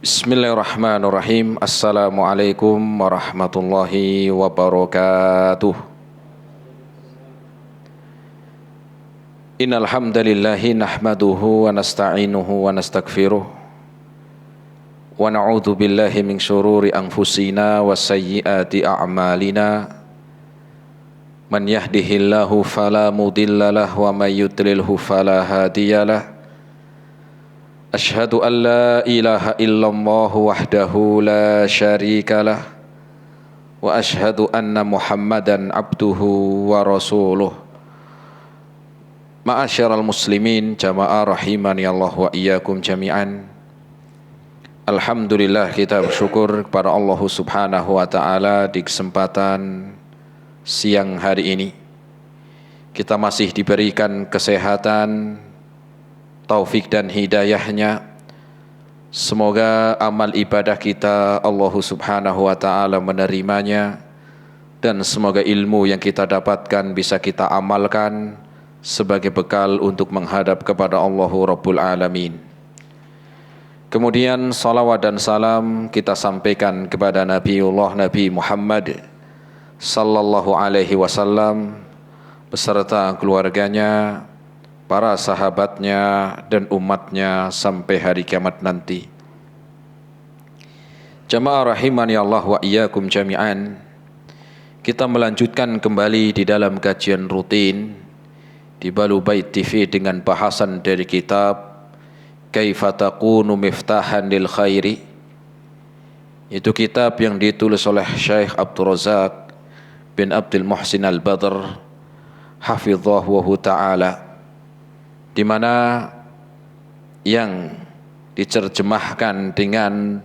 Bismillahirrahmanirrahim. Assalamualaikum warahmatullahi wabarakatuh. Innal hamdalillahi nahmaduhu wa nasta'inuhu wa nastaghfiruh wa na'udzu billahi min syururi anfusina wa sayyiati a'malina. Man yahdihillahu fala mudhillalah wa may yudlilhu fala hadiyalah. Ashhadu an la ilaha illallah wahdahu la syarikalah wa ashhadu anna Muhammadan abduhu wa rasuluh. Ma'asyiral muslimin jamaah rahimani Allah wa iyyakum jami'an. Alhamdulillah, kita bersyukur kepada Allah Subhanahu wa taala di kesempatan siang hari ini kita masih diberikan kesehatan, taufik dan hidayahnya. Semoga amal ibadah kita Allah Subhanahu wa ta'ala menerimanya, dan semoga ilmu yang kita dapatkan bisa kita amalkan sebagai bekal untuk menghadap kepada Allah Rabbul Alamin. Kemudian salawat dan salam kita sampaikan kepada Nabi Muhammad sallallahu alaihi wasallam beserta keluarganya, para sahabatnya dan umatnya sampai hari kiamat nanti. Jamaah rahimani Allah wa iyyakum jami'an. Kita melanjutkan kembali di dalam kajian rutin di Balu Bait TV dengan bahasan dari kitab Kaifa Takunu Miftahan lil Khairi. Itu kitab yang ditulis oleh Syekh Abdul Razak bin Abdul Muhsin Al-Badr hafizahullah ta'ala, di mana yang diterjemahkan dengan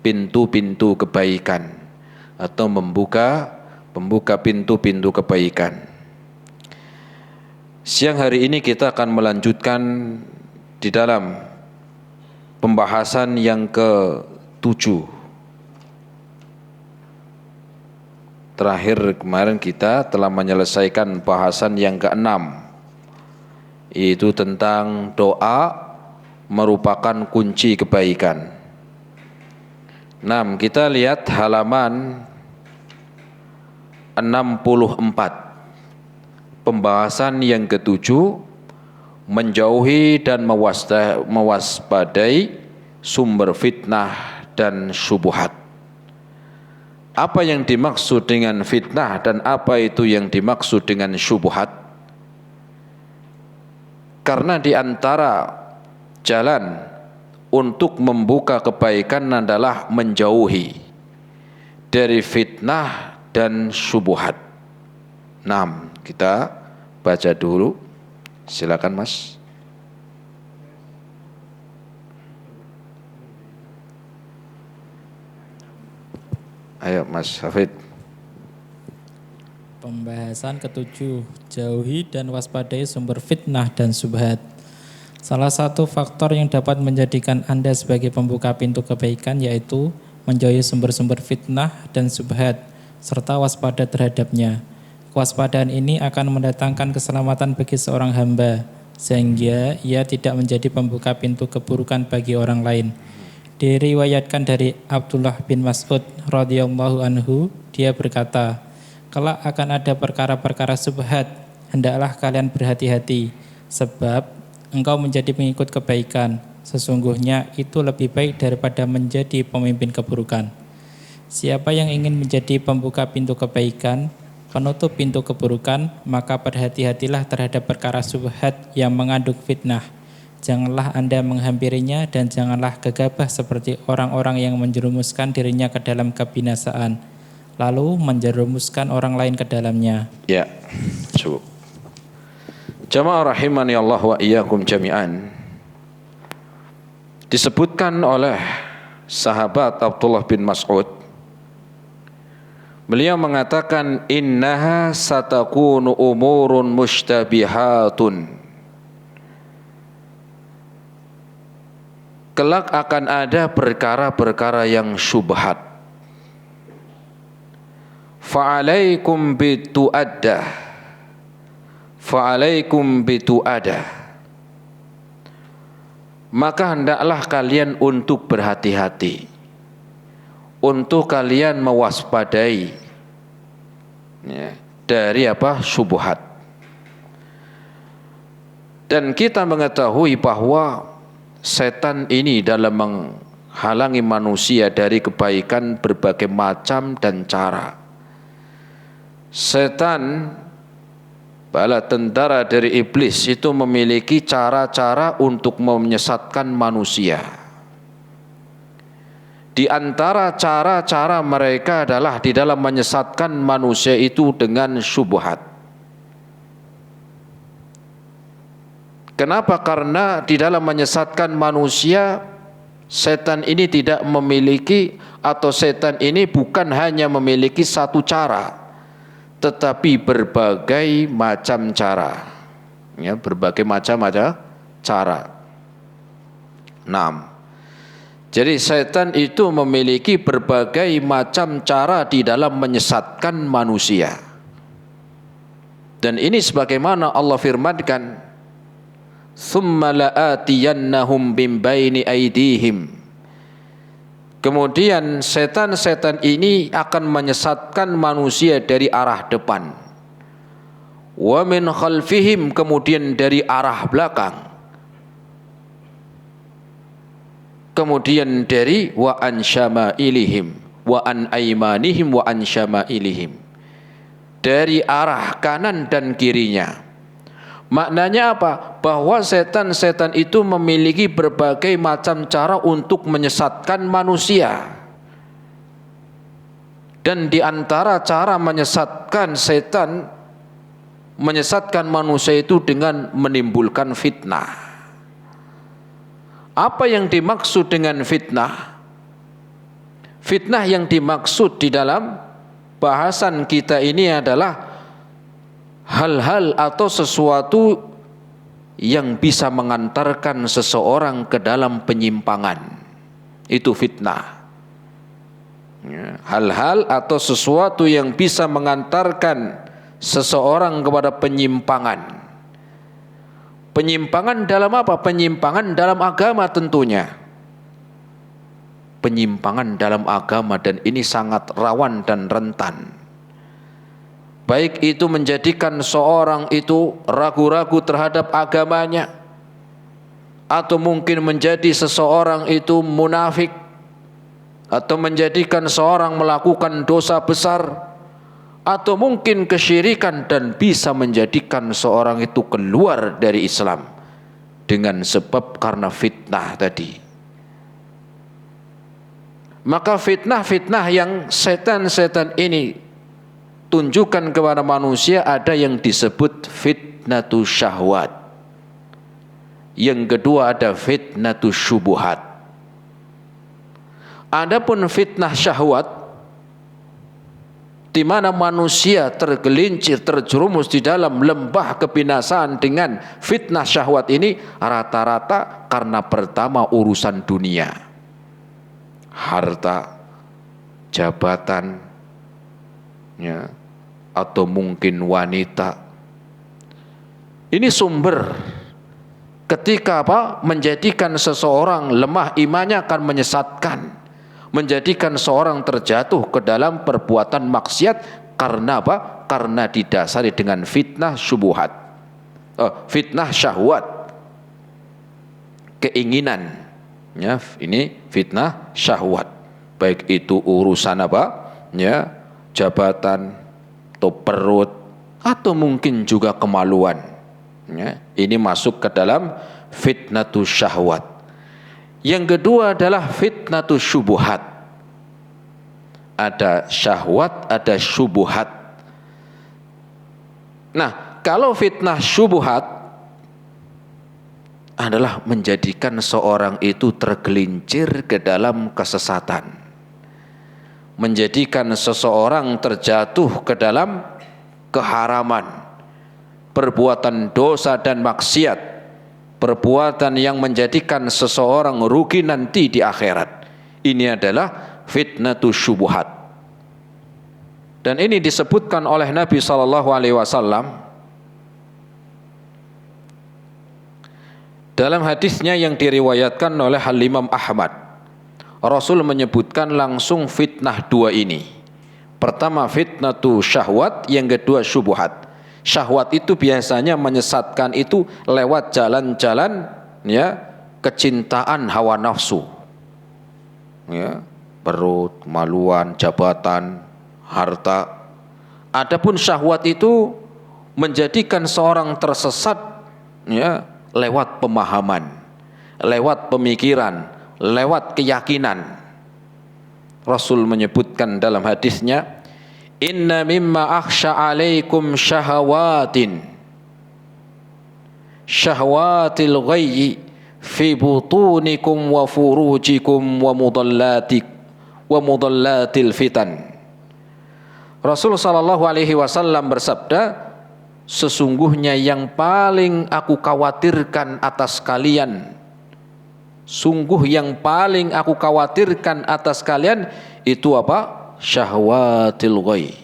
pintu-pintu kebaikan atau membuka pintu-pintu kebaikan. Siang hari ini kita akan melanjutkan di dalam pembahasan yang ke-7. Terakhir kemarin kita telah menyelesaikan bahasan yang ke-6, yaitu tentang doa merupakan kunci kebaikan. Kita lihat halaman 64. Pembahasan yang ke-7, menjauhi dan mewaspadai sumber fitnah dan syubhat. Apa yang dimaksud dengan fitnah dan apa itu yang dimaksud dengan syubhat? Karena di antara jalan untuk membuka kebaikan adalah menjauhi dari fitnah dan syubhat. Kita baca dulu. Silakan Mas. Ayo Mas Hafid. Pembahasan ke-7, jauhi dan waspadai sumber fitnah dan syubhat. Salah satu faktor yang dapat menjadikan Anda sebagai pembuka pintu kebaikan yaitu menjauhi sumber-sumber fitnah dan syubhat serta waspada terhadapnya. Kewaspadaan ini akan mendatangkan keselamatan bagi seorang hamba sehingga ia tidak menjadi pembuka pintu keburukan bagi orang lain. Diriwayatkan dari Abdullah bin Mas'ud radhiyallahu anhu, dia berkata, kelak akan ada perkara-perkara syubhat, hendaklah kalian berhati-hati, sebab engkau menjadi pengikut kebaikan, sesungguhnya itu lebih baik daripada menjadi pemimpin keburukan. Siapa yang ingin menjadi pembuka pintu kebaikan, penutup pintu keburukan, maka berhati-hatilah terhadap perkara syubhat yang mengandung fitnah. Janganlah Anda menghampirinya dan janganlah gegabah seperti orang-orang yang menjerumuskan dirinya ke dalam kebinasaan, lalu menjerumuskan orang lain ke dalamnya. Ya, cukup. Jamaah rahimani Allah wa iyyakum jami'an. Disebutkan oleh sahabat Abdullah bin Mas'ud, beliau mengatakan, innaha satakunu umurun mushtabihatun. Kelak akan ada perkara-perkara yang syubhat. Fa'alaikum bitu'addah. Fa'alaikum bitu'adah. maka hendaklah kalian untuk berhati-hati, untuk kalian mewaspadai ya, dari syubhat. Dan kita mengetahui bahwa setan ini dalam menghalangi manusia dari kebaikan berbagai macam dan cara. Setan, bala tentara dari iblis, itu memiliki cara-cara untuk menyesatkan manusia. Di antara cara-cara mereka adalah di dalam menyesatkan manusia itu dengan syubhat. Kenapa? Karena di dalam menyesatkan manusia, setan ini tidak memiliki, atau setan ini bukan hanya memiliki satu cara, tetapi berbagai macam cara. Ya, berbagai macam cara. 6. Jadi setan itu memiliki berbagai macam cara di dalam menyesatkan manusia. Dan ini sebagaimana Allah firmankan, "Tsumma la'atiyannahum min baini aydihim." Kemudian setan-setan ini akan menyesatkan manusia dari arah depan. Wa min khalfihim, kemudian dari arah belakang. Kemudian dari wa an syama'ilihim wa an aymanihim wa an syama'ilihim. Dari arah kanan dan kirinya. Maknanya apa? Bahwa setan-setan itu memiliki berbagai macam cara untuk menyesatkan manusia. Dan di antara cara menyesatkan setan, menyesatkan manusia itu dengan menimbulkan fitnah. Apa yang dimaksud dengan fitnah? Fitnah yang dimaksud di dalam bahasan kita ini adalah hal-hal atau sesuatu yang bisa mengantarkan seseorang ke dalam penyimpangan. Itu fitnah. Hal-hal atau sesuatu yang bisa mengantarkan seseorang kepada penyimpangan. Penyimpangan dalam apa? Penyimpangan dalam agama tentunya. Penyimpangan dalam agama, dan ini sangat rawan dan rentan. Baik itu menjadikan seorang itu ragu-ragu terhadap agamanya, atau mungkin menjadi seseorang itu munafik, atau menjadikan seorang melakukan dosa besar, atau mungkin kesyirikan, dan bisa menjadikan seorang itu keluar dari Islam dengan sebab karena fitnah tadi. Maka fitnah-fitnah yang setan-setan ini tunjukkan kepada manusia, ada yang disebut fitnatus syahwat. Yang kedua ada fitnatus syubuhat. Adapun fitnah syahwat, di mana manusia tergelincir, terjerumus di dalam lembah kebinasaan dengan fitnah syahwat ini, rata-rata karena pertama urusan dunia, harta, jabatan, ya, atau mungkin wanita. Ini sumber ketika menjadikan seseorang lemah imannya, akan menyesatkan, menjadikan seorang terjatuh ke dalam perbuatan maksiat. Karena apa? Karena didasari dengan fitnah syubhat, fitnah syahwat, keinginan. Ya, ini fitnah syahwat. Baik itu urusan ya, jabatan, atau perut, atau mungkin juga kemaluan. Ya, ini masuk ke dalam fitnatus syahwat. Yang kedua adalah fitnatus syubuhat. Ada syahwat, ada syubuhat. Nah, kalau fitnah syubuhat adalah menjadikan seorang itu tergelincir ke dalam kesesatan, menjadikan seseorang terjatuh ke dalam keharaman, perbuatan dosa dan maksiat, perbuatan yang menjadikan seseorang rugi nanti di akhirat. Ini adalah fitnatus syubuhat. Dan ini disebutkan oleh Nabi SAW Dalam hadisnya yang diriwayatkan oleh Imam Ahmad, Rasul menyebutkan langsung fitnah dua ini. Pertama fitnatu syahwat, yang kedua syubhat. Syahwat itu biasanya menyesatkan itu lewat jalan-jalan ya kecintaan hawa nafsu. Ya, perut, kemaluan, jabatan, harta. Adapun syahwat itu menjadikan seorang tersesat ya lewat pemahaman, lewat pemikiran, lewat keyakinan. Rasul menyebutkan dalam hadisnya, inna mimma akhsha alaikum syahawatin syahwatil ghayyi fi butunikum wa furujikum wa mudallatil fitan. Rasul sallallahu alaihi wasallam bersabda, sesungguhnya yang paling aku khawatirkan atas kalian, sungguh yang paling aku khawatirkan atas kalian itu apa? Syahwatil ghayy,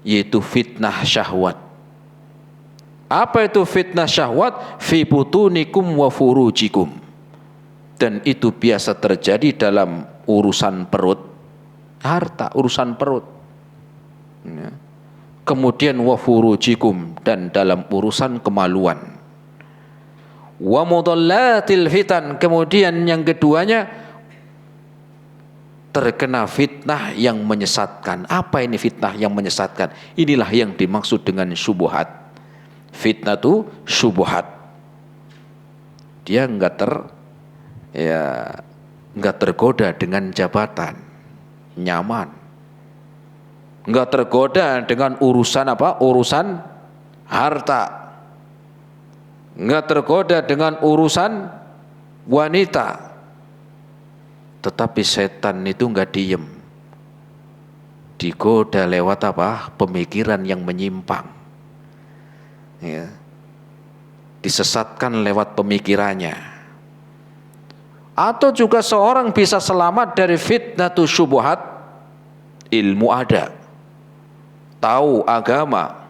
yaitu fitnah syahwat. Apa itu fitnah syahwat? Fi butunikum wa furujikum. Dan itu biasa terjadi dalam urusan perut, harta, urusan perut ya. Kemudian wa furujikum, dan dalam urusan kemaluan. Wa mudallatil fitan, kemudian yang keduanya terkena fitnah yang menyesatkan. Apa ini fitnah yang menyesatkan? Inilah yang dimaksud dengan syubhat. Fitnah itu syubhat. Dia enggak tergoda dengan jabatan, nyaman. Enggak tergoda dengan urusan apa? Urusan harta. Enggak tergoda dengan urusan wanita. Tetapi setan itu enggak diem. Digoda lewat apa? Pemikiran yang menyimpang. Ya. Disesatkan lewat pemikirannya. Atau juga seorang bisa selamat dari fitnatu syubhat, ilmu ada, tahu agama,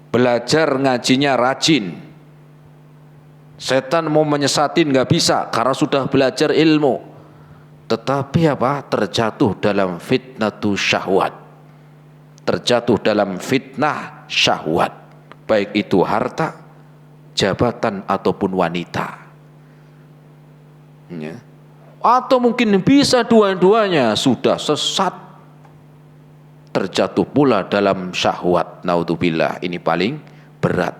belajar ngajinya rajin. Setan mau menyesatin nggak bisa karena sudah belajar ilmu. Tetapi apa? Terjatuh dalam fitnatu syahwat. Terjatuh dalam fitnah syahwat. Baik itu harta, jabatan ataupun wanita. Ya. Atau mungkin bisa dua-duanya, sudah sesat. Terjatuh pula dalam syahwat. Naudzubillah, ini paling berat.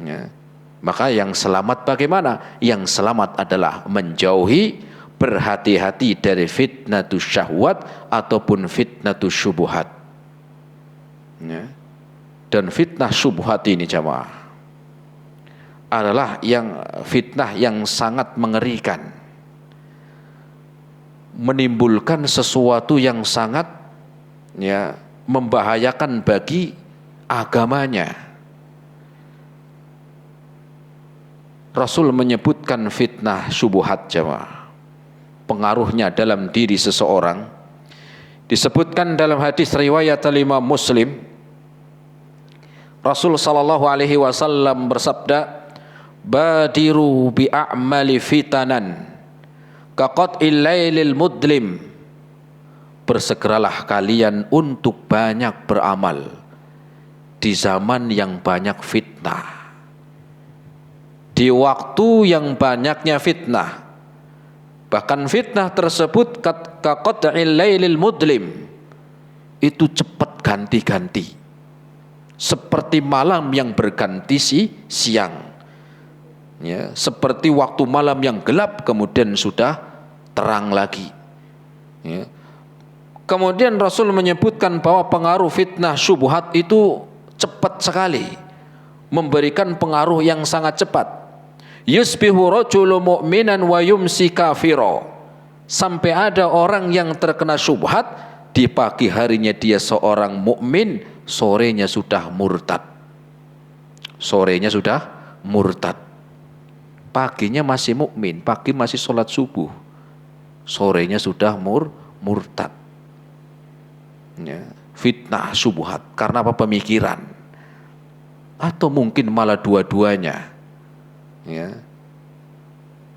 Ya. Maka yang selamat bagaimana? Yang selamat adalah menjauhi, berhati-hati dari fitnatus syahwat ataupun fitnatus syubhat. Ya. Dan fitnah syubhat ini jamaah adalah yang fitnah yang sangat mengerikan, menimbulkan sesuatu yang sangat ya membahayakan bagi agamanya. Rasul menyebutkan fitnah syubhat jamaah, pengaruhnya dalam diri seseorang. Disebutkan dalam hadis riwayat Imam Muslim, Rasul sallallahu alaihi wasallam bersabda, badiru bi a'mali fitanan kaqat'il lailil mudlim. Bersegeralah kalian untuk banyak beramal di zaman yang banyak fitnah, di waktu yang banyaknya fitnah. Bahkan fitnah tersebut kaqat'il lailil mudlim, itu cepat ganti-ganti, seperti malam yang berganti siang. Ya, seperti waktu malam yang gelap kemudian sudah terang lagi. Ya. Kemudian Rasul menyebutkan bahwa pengaruh fitnah syubhat itu cepat sekali, memberikan pengaruh yang sangat cepat. Yusbihu rajulu mu'minan wa yumsi kafiro. Sampai ada orang yang terkena syubhat, di pagi harinya dia seorang mukmin, sorenya sudah murtad. Sorenya sudah murtad. Paginya masih mukmin, pagi masih sholat subuh, sorenya sudah murtad. Ya, fitnah syubhat karena apa? Pemikiran, atau mungkin malah dua-duanya. ya,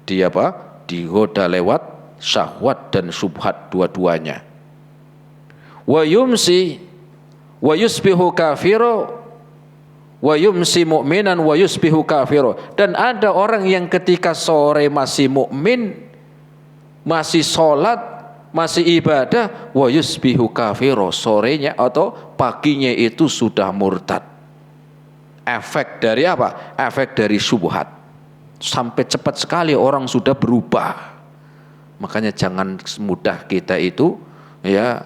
dia apa? Digoda lewat syahwat dan syubhat dua-duanya. Wa yumsi wa yusbihu kafiru wa yumsi mu'minan wa yusbihu kafiru. Dan ada orang yang ketika sore masih mukmin, masih sholat, masih ibadah, wa yusbihu kafiru, sorenya atau paginya itu sudah murtad. Efek dari apa? Efek dari syubhat. Sampai cepat sekali orang sudah berubah. Makanya jangan mudah kita itu ya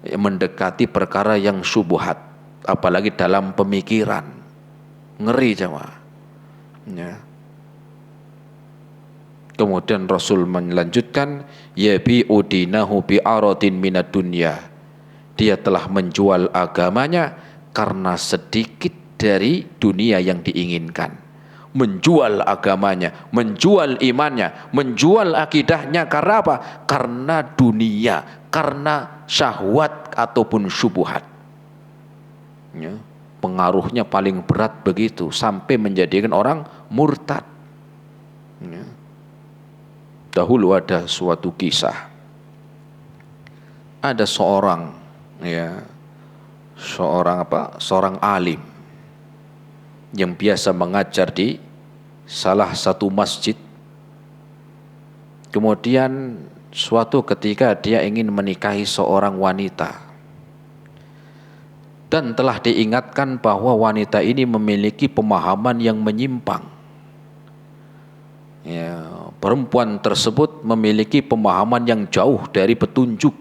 mendekati perkara yang syubhat, apalagi dalam pemikiran. Ngeri jemaah. Ya. Kemudian Rasul melanjutkan, yabi'u dinahu bi'aradin minad dunya. Dia telah menjual agamanya karena sedikit dari dunia yang diinginkan. Menjual agamanya, menjual imannya, menjual akidahnya karena apa? Karena dunia, karena syahwat ataupun syubhat. Ya, pengaruhnya paling berat begitu, sampai menjadikan orang murtad. Ya. Dahulu ada suatu kisah, ada seorang seorang alim yang biasa mengajar di salah satu masjid. Kemudian suatu ketika dia ingin menikahi seorang wanita, dan telah diingatkan bahwa wanita ini memiliki pemahaman yang menyimpang. Ya, perempuan tersebut memiliki pemahaman yang jauh dari petunjuk.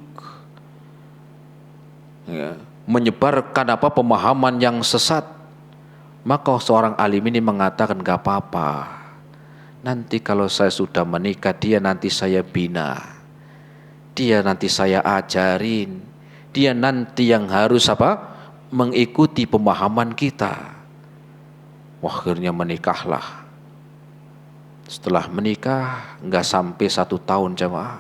Ya, menyebarkan pemahaman yang sesat. Maka seorang alim ini mengatakan, gak apa-apa, nanti kalau saya sudah menikah, dia nanti saya bina, dia nanti saya ajarin, dia nanti yang harus mengikuti pemahaman kita. Wah, akhirnya menikahlah. Setelah menikah gak sampai 1 tahun jemaah,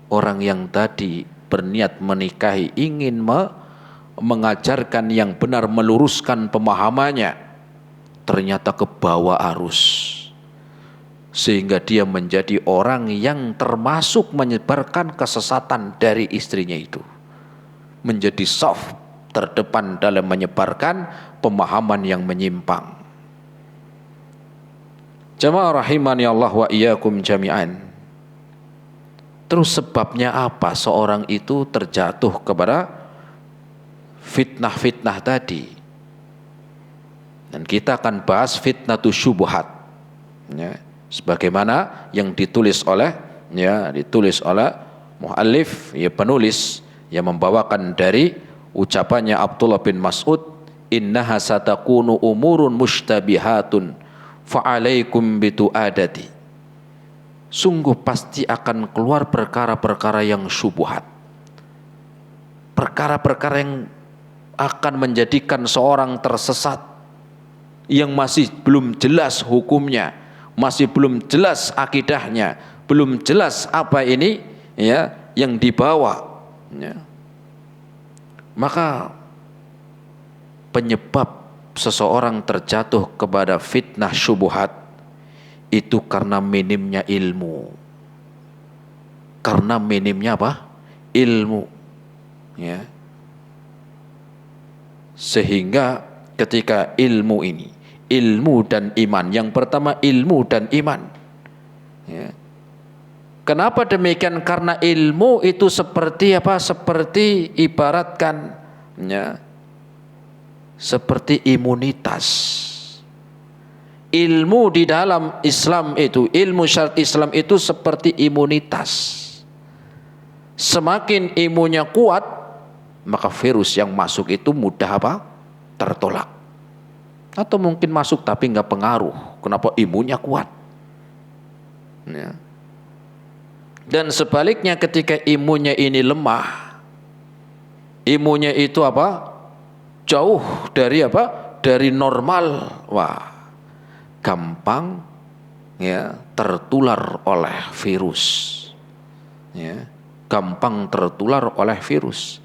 orang yang tadi berniat menikahi ingin mengajarkan yang benar, meluruskan pemahamannya, ternyata kebawa arus, sehingga dia menjadi orang yang termasuk menyebarkan kesesatan dari istrinya itu, menjadi saf terdepan dalam menyebarkan pemahaman yang menyimpang. Jamaah rahimani Allah wa iyyakum jami'an. Terus sebabnya apa seorang itu terjatuh kepada fitnah-fitnah tadi? Dan kita akan bahas fitnatus syubhat, ya, sebagaimana yang ditulis oleh muallif, ya, penulis yang membawakan dari ucapannya Abdullah bin Mas'ud, innaha satakunu umurun mushtabihatun fa'alaikum bitu'adati. Sungguh pasti akan keluar perkara-perkara yang syubhat, perkara-perkara yang akan menjadikan seorang tersesat, yang masih belum jelas hukumnya, masih belum jelas akidahnya, belum jelas apa ini ya yang dibawa, ya. Maka penyebab seseorang terjatuh kepada fitnah syubhat itu karena minimnya ilmu. Karena minimnya ilmu, ya. Sehingga ketika ilmu dan iman, yang pertama ilmu dan iman, ya. Kenapa demikian? Karena ilmu itu seperti seperti ibaratkan, ya, seperti imunitas. Ilmu di dalam Islam itu, ilmu syariat Islam itu seperti imunitas. Semakin imunnya kuat, maka virus yang masuk itu mudah tertolak. Atau mungkin masuk tapi nggak pengaruh. Kenapa? Imunnya kuat, ya. Dan sebaliknya ketika imunnya ini lemah, imunnya itu jauh dari dari normal, wah, gampang, ya, tertular oleh virus, ya, gampang tertular oleh virus.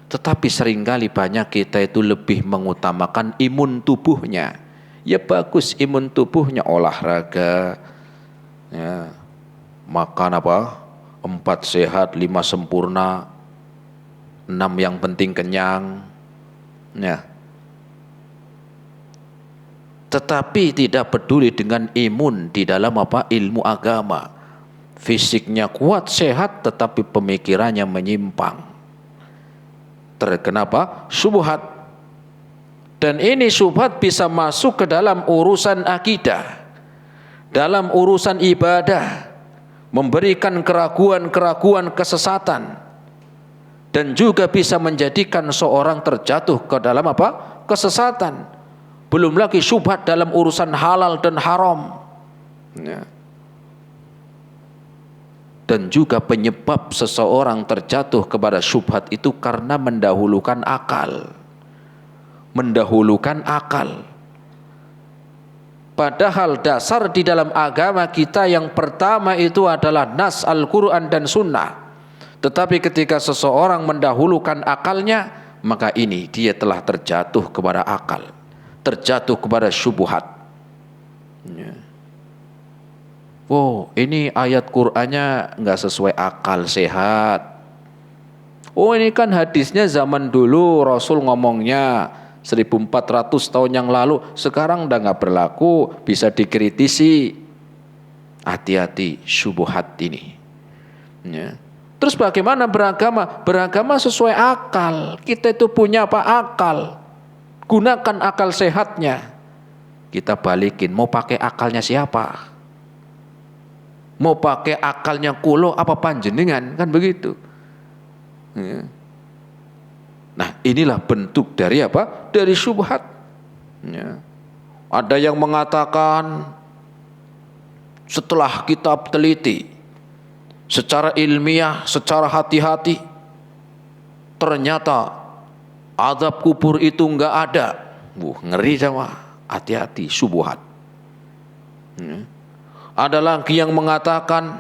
Tetapi seringkali banyak kita itu lebih mengutamakan imun tubuhnya ya bagus imun tubuhnya, olahraga, ya, makan apa? 4 sehat, 5 sempurna, 6 yang penting kenyang, ya. Tetapi tidak peduli dengan imun di dalam apa? Ilmu agama. Fisiknya kuat, sehat, tetapi pemikirannya menyimpang. Terkena apa? Syubhat. Dan ini syubhat bisa masuk ke dalam urusan akidah, dalam urusan ibadah, memberikan keraguan-keraguan, kesesatan, dan juga bisa menjadikan seorang terjatuh ke dalam apa? Kesesatan. Belum lagi syubhat dalam urusan halal dan haram, ya. Dan juga penyebab seseorang terjatuh kepada syubhat itu karena mendahulukan akal. Mendahulukan akal. Padahal dasar di dalam agama kita yang pertama itu adalah nas Al-Quran dan Sunnah. Tetapi ketika seseorang mendahulukan akalnya, maka ini dia telah terjatuh kepada akal, terjatuh kepada syubhat. Ya. Oh, ini ayat Qur'annya nggak sesuai akal sehat. Oh, ini kan hadisnya zaman dulu Rasul ngomongnya 1400 tahun yang lalu, sekarang udah nggak berlaku, bisa dikritisi. Hati-hati syubhat ini. Ya. Terus bagaimana beragama? Beragama sesuai akal. Kita itu punya apa? Akal. Gunakan akal sehatnya. Kita balikin, mau pakai akalnya siapa? Mau pakai akalnya kulo apa panjenengan, kan begitu. Ya. Nah, inilah bentuk dari apa? Dari syubhat. Ya. Ada yang mengatakan setelah kita teliti secara ilmiah, secara hati-hati, ternyata azab kubur itu enggak ada. Ngeri sama. Hati-hati, syubhat. Ya. Ada lagi yang mengatakan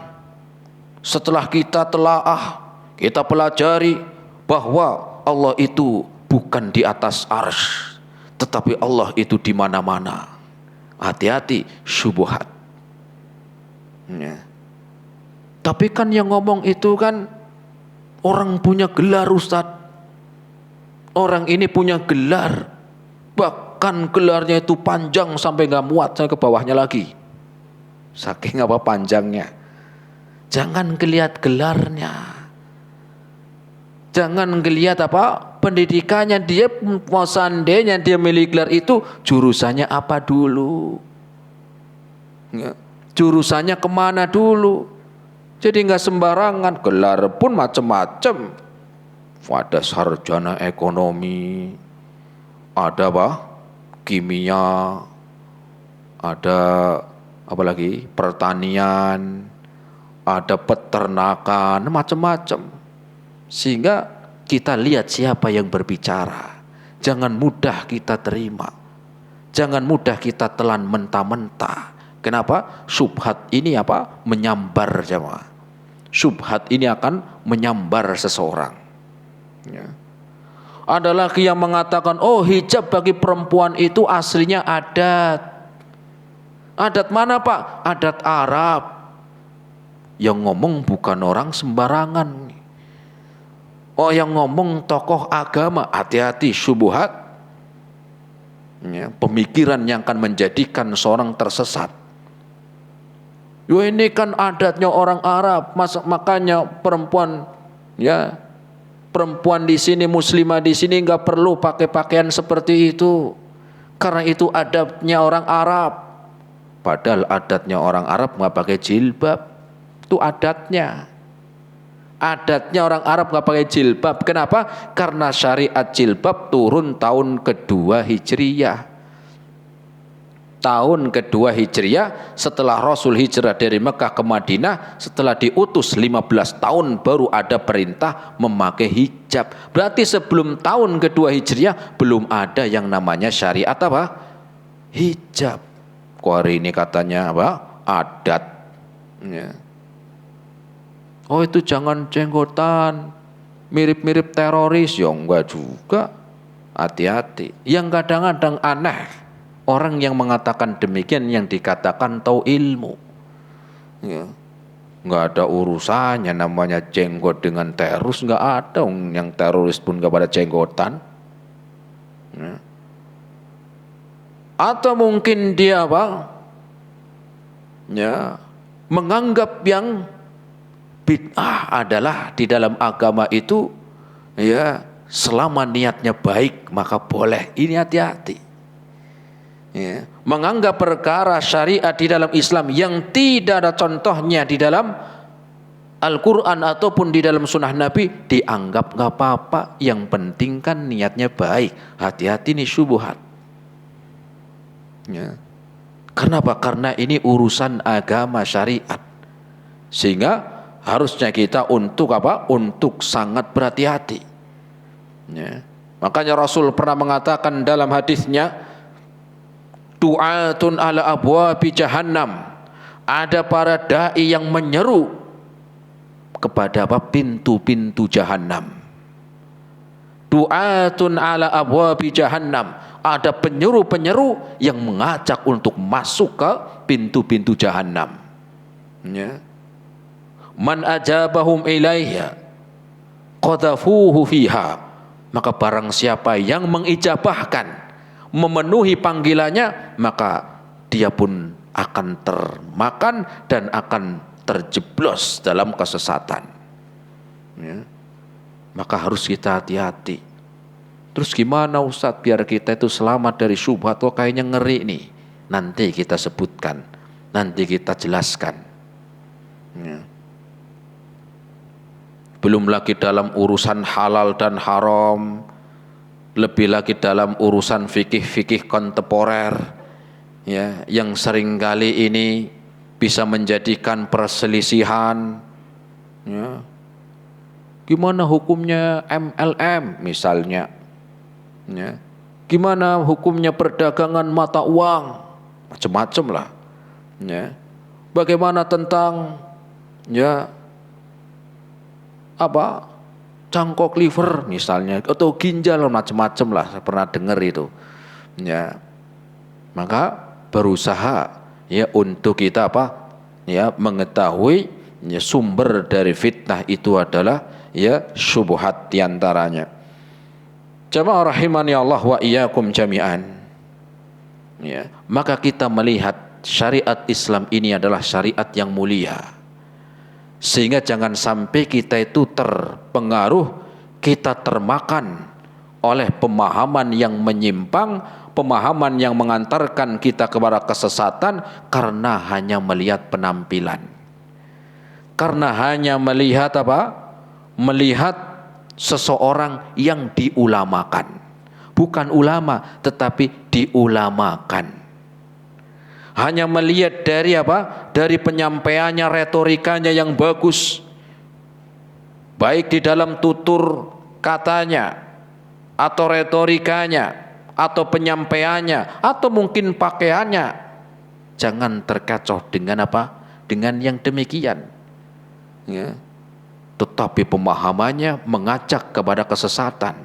setelah kita telaah, kita pelajari bahwa Allah itu bukan di atas arsy, tetapi Allah itu di mana-mana. Hati-hati, syubhat. Ya. Tapi kan yang ngomong itu kan orang punya gelar, Ustadz. Orang ini punya gelar, bahkan gelarnya itu panjang sampai nggak muat, saya ke bawahnya lagi. Saking apa panjangnya. Jangan ngelihat gelarnya, jangan ngelihat apa pendidikannya. Dia mau seandainya dia milik gelar itu, jurusannya apa dulu, ya. Jurusannya kemana dulu. Jadi nggak sembarangan. Gelar pun macam-macam. Ada sarjana ekonomi, ada apa? Kimia, ada apa lagi? Pertanian, ada peternakan, macam-macam. Sehingga kita lihat siapa yang berbicara. Jangan mudah kita terima. Jangan mudah kita telan mentah-mentah. Kenapa? Syubhat ini apa? Menyambar jemaah. Syubhat ini akan menyambar seseorang. Ya. Ada lagi yang mengatakan, oh hijab bagi perempuan itu aslinya adat. Adat mana Pak? Adat Arab. Yang ngomong bukan orang sembarangan. Oh yang ngomong tokoh agama. Hati-hati, syubhat. Ya, pemikiran yang akan menjadikan seorang tersesat. Yo ini kan adatnya orang Arab, makanya perempuan, ya perempuan di sini, muslimah di sini nggak perlu pakai pakaian seperti itu, karena itu adatnya orang Arab. Padahal adatnya orang Arab nggak pakai jilbab, itu adatnya. Adatnya orang Arab nggak pakai jilbab. Kenapa? Karena syariat jilbab turun tahun kedua Hijriyah. Tahun kedua Hijriyah setelah Rasul hijrah dari Mekah ke Madinah, setelah diutus 15 tahun baru ada perintah memakai hijab. Berarti sebelum tahun kedua Hijriyah belum ada yang namanya syariat apa? Hijab. Hari ini katanya apa? Adat. Ya. Oh itu jangan jenggotan, mirip-mirip teroris. Ya enggak juga. Hati-hati. Yang kadang-kadang aneh, Orang yang mengatakan demikian yang dikatakan tahu ilmu. Ya. Nggak ada urusannya namanya jenggot dengan teroris, nggak ada yang teroris pun nggak pada jenggotan. Ya. Atau mungkin dia apa? Ya, menganggap yang bid'ah adalah di dalam agama itu ya selama niatnya baik maka boleh. Ini hati-hati. Ya, menganggap perkara syariat di dalam Islam yang tidak ada contohnya di dalam Al-Quran ataupun di dalam sunnah Nabi dianggap nggak apa-apa. Yang penting kan niatnya baik. Hati-hati nih syubhat. Ya. Kenapa? Karena ini urusan agama syariat. Sehingga harusnya kita untuk apa? Untuk sangat berhati-hati. Ya. Makanya Rasul pernah mengatakan dalam hadisnya, du'atun ala abwabi jahannam. Ada para dai yang menyeru kepada apa? Pintu-pintu jahannam. Du'atun ala abwabi jahannam. Ada penyeru-penyeru yang mengajak untuk masuk ke pintu-pintu jahannam. Ya. Man ajabahum ilaiha qadhafuhu fiha. Maka barang siapa yang mengijabahkan, memenuhi panggilannya, maka dia pun akan termakan dan akan terjeblos dalam kesesatan. Ya. Maka harus kita hati-hati. Terus gimana Ustadz biar kita itu selamat dari syubhat? Oh kayaknya ngeri nih. Nanti kita sebutkan, nanti kita jelaskan. Ya. Belum lagi dalam urusan halal dan haram, lebih lagi dalam urusan fikih-fikih kontemporer, ya, yang seringkali ini bisa menjadikan perselisihan. Ya. Gimana hukumnya MLM misalnya? Ya. Gimana hukumnya perdagangan mata uang? Macam-macam lah. Ya. Bagaimana tentang ya apa cangkok liver misalnya atau ginjal, macam-macam lah, saya pernah dengar itu. Ya. Maka berusaha ya untuk kita apa? Ya mengetahui ya, sumber dari fitnah itu adalah ya syubhat diantaranya. Jamaah rahimani Allah wa iyyakum jami'an. Ya, maka kita melihat syariat Islam ini adalah syariat yang mulia. Sehingga jangan sampai kita itu terpengaruh, kita termakan oleh pemahaman yang menyimpang, pemahaman yang mengantarkan kita kepada kesesatan karena hanya melihat penampilan. Karena hanya melihat apa? Melihat seseorang yang diulamakan. Bukan ulama, tetapi diulamakan. Hanya melihat dari apa? Dari penyampaiannya, retorikanya yang bagus. Baik di dalam tutur katanya, atau retorikanya, atau penyampaiannya, atau mungkin pakaiannya. Jangan terkecoh dengan apa? Dengan yang demikian. Ya. Tetapi pemahamannya mengajak kepada kesesatan.